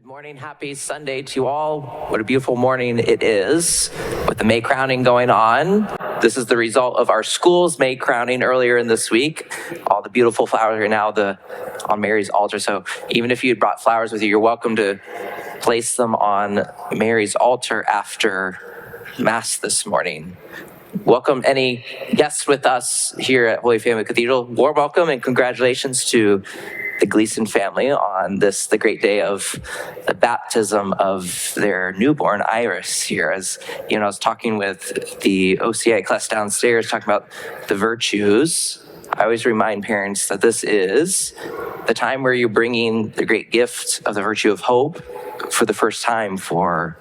Morning, happy Sunday to you all. What a beautiful morning it is with the May crowning going on. This is the result of our school's May crowning earlier in this week. All the beautiful flowers are now on Mary's altar. So even if you had brought flowers with you, you're welcome to place them on Mary's altar after Mass this morning. Welcome any guests with us here at Holy Family Cathedral. Warm welcome and congratulations to the Gleason family on the great day of the baptism of their newborn Iris here. As you know, I was talking with the OCA class downstairs, talking about the virtues. I always remind parents that this is the time where you're bringing the great gift of the virtue of hope for the first time for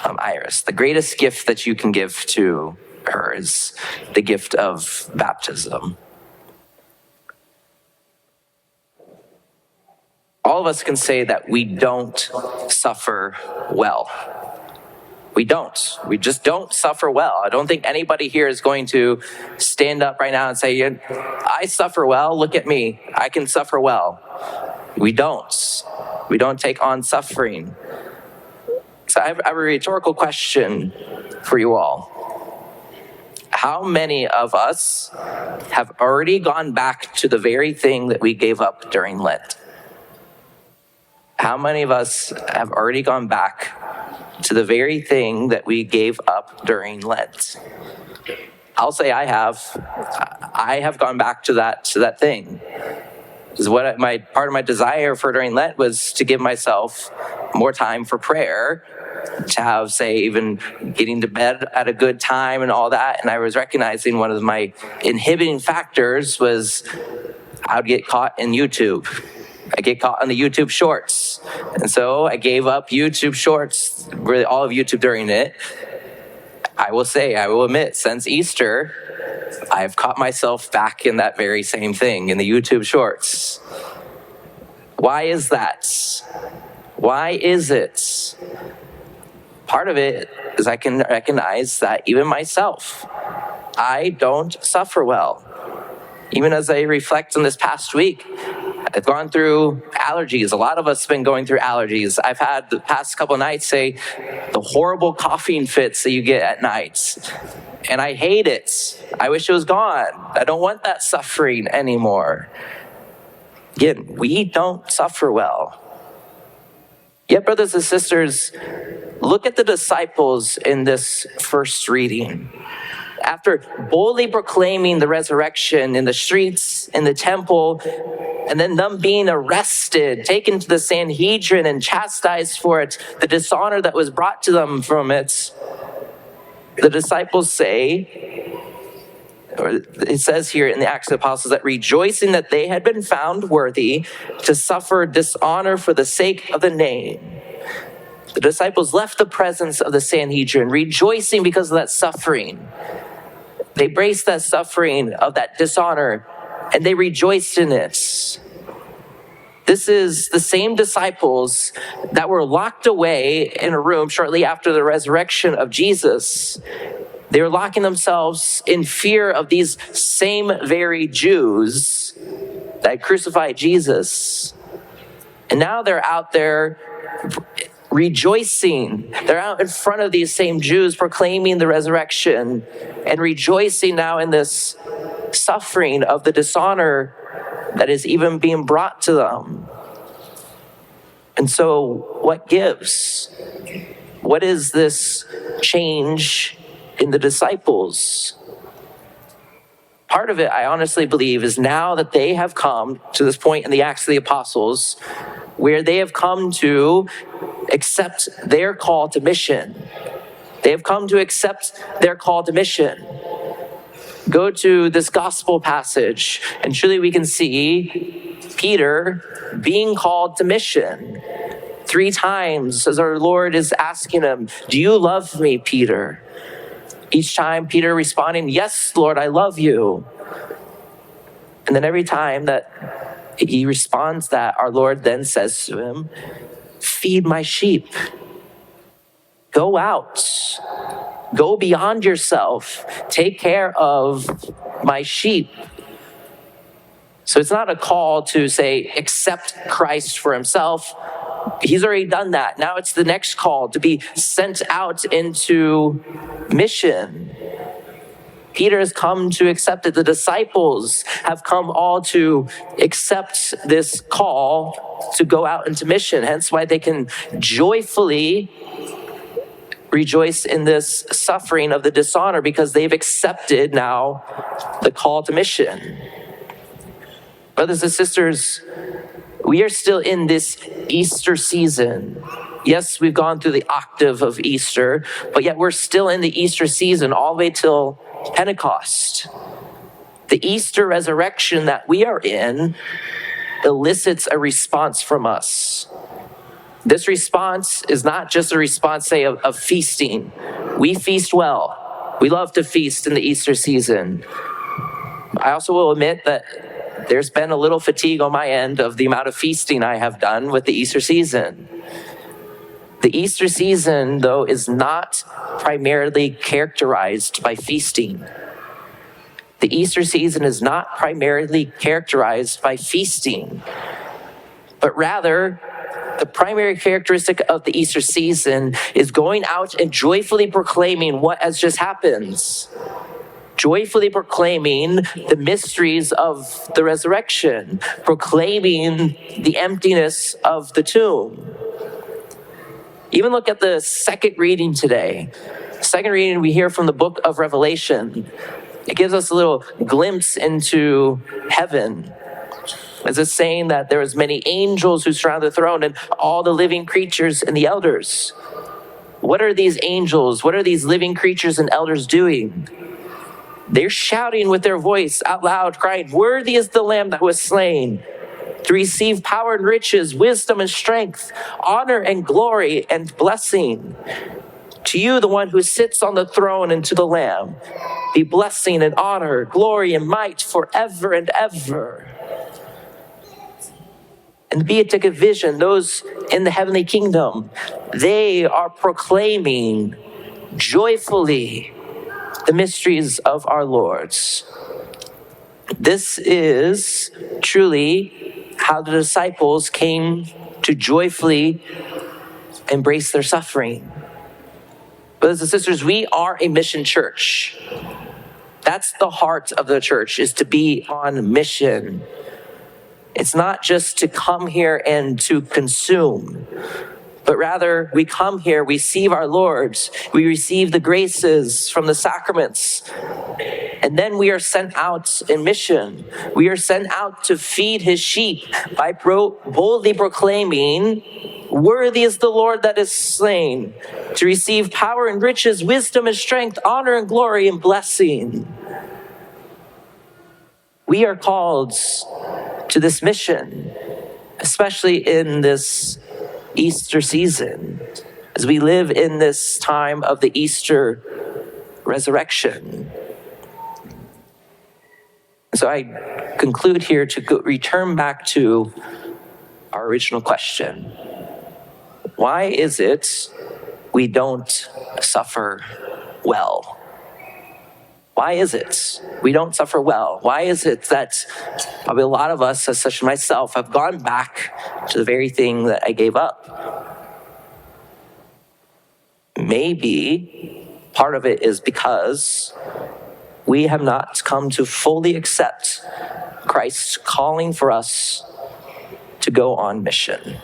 Iris. The greatest gift that you can give to her is the gift of baptism. All of us can say that we don't suffer well. We don't. We just don't suffer well. I don't think anybody here is going to stand up right now and say, I suffer well, look at me, I can suffer well. We don't. We don't take on suffering. So I have a rhetorical question for you all. How many of us have already gone back to the very thing that we gave up during Lent? How many of us have already gone back to the very thing that we gave up during Lent? I'll say I have. I have gone back to that thing. Because part of my desire for during Lent was to give myself more time for prayer, to have, say, even getting to bed at a good time and all that. And I was recognizing one of my inhibiting factors was I would get caught in YouTube. I get caught on the YouTube shorts. And so I gave up YouTube shorts, really all of YouTube during it. I will admit, since Easter, I've caught myself back in that very same thing, in the YouTube shorts. Why is that? Why is it? Part of it is I can recognize that even myself, I don't suffer well. Even as I reflect on this past week, I've gone through allergies. A lot of us have been going through allergies. I've had the past couple of nights, say, the horrible coughing fits that you get at night. And I hate it. I wish it was gone. I don't want that suffering anymore. Again, we don't suffer well. Yet, brothers and sisters, look at the disciples in this first reading. After boldly proclaiming the resurrection in the streets, in the temple, and then them being arrested, taken to the Sanhedrin and chastised for it, the dishonor that was brought to them from it, the disciples say, or it says here in the Acts of the Apostles, that rejoicing that they had been found worthy to suffer dishonor for the sake of the name. The disciples left the presence of the Sanhedrin, rejoicing because of that suffering. They embraced that suffering of that dishonor, and they rejoiced in it. This is the same disciples that were locked away in a room shortly after the resurrection of Jesus. They were locking themselves in fear of these same very Jews that crucified Jesus. And now they're out there rejoicing. They're out in front of these same Jews proclaiming the resurrection and rejoicing now in this suffering of the dishonor that is even being brought to them. And so what gives? What is this change in the disciples? Part of it, I honestly believe, is now that they have come to this point in the Acts of the Apostles where they have come to accept their call to mission. They have come to accept their call to mission. Go to this gospel passage, and truly we can see Peter being called to mission. 3 times as our Lord is asking him, do you love me, Peter? Each time Peter responding, yes, Lord, I love you. And then every time that he responds that, our Lord then says to him, feed my sheep. Go out. Go beyond yourself. Take care of my sheep. So it's not a call to say, accept Christ for himself, he's already done that. Now it's the next call to be sent out into mission. Peter has come to accept it. The disciples have come all to accept this call to go out into mission. Hence why they can joyfully rejoice in this suffering of the dishonor, because they've accepted now the call to mission. Brothers and sisters, we are still in this Easter season. Yes, we've gone through the octave of Easter, but yet we're still in the Easter season all the way till Pentecost. The Easter resurrection that we are in elicits a response from us. This response is not just a response, say, of feasting. We feast well. We love to feast in the Easter season. I also will admit that there's been a little fatigue on my end of the amount of feasting I have done with the Easter season. The Easter season, though, is not primarily characterized by feasting. The Easter season is not primarily characterized by feasting, but rather, the primary characteristic of the Easter season is going out and joyfully proclaiming what has just happened. Joyfully proclaiming the mysteries of the resurrection, proclaiming the emptiness of the tomb. Even look at the second reading today. Second reading, we hear from the book of Revelation. It gives us a little glimpse into heaven. As it's saying that there was many angels who surround the throne and all the living creatures and the elders. What are these angels? What are these living creatures and elders doing? They're shouting with their voice out loud, crying, "Worthy is the Lamb that was slain to receive power and riches, wisdom and strength, honor and glory and blessing. To you, the one who sits on the throne, and to the Lamb, be blessing and honor, glory and might forever and ever." And the beatific vision, those in the heavenly kingdom, they are proclaiming joyfully the mysteries of our Lord's. This is truly how the disciples came to joyfully embrace their suffering. Brothers and sisters, we are a mission church. That's the heart of the church, is to be on mission. It's not just to come here and to consume, but rather we come here, we receive our Lord, we receive the graces from the sacraments, and then we are sent out in mission. We are sent out to feed his sheep by boldly proclaiming, "Worthy is the Lord that is slain, to receive power and riches, wisdom and strength, honor and glory and blessing." We are called to this mission, especially in this Easter season, as we live in this time of the Easter resurrection. So I conclude here to return back to our original question. Why is it we don't suffer well? Why is it we don't suffer well? Why is it that probably a lot of us, as such as myself, have gone back to the very thing that I gave up? Maybe part of it is because we have not come to fully accept Christ's calling for us to go on mission.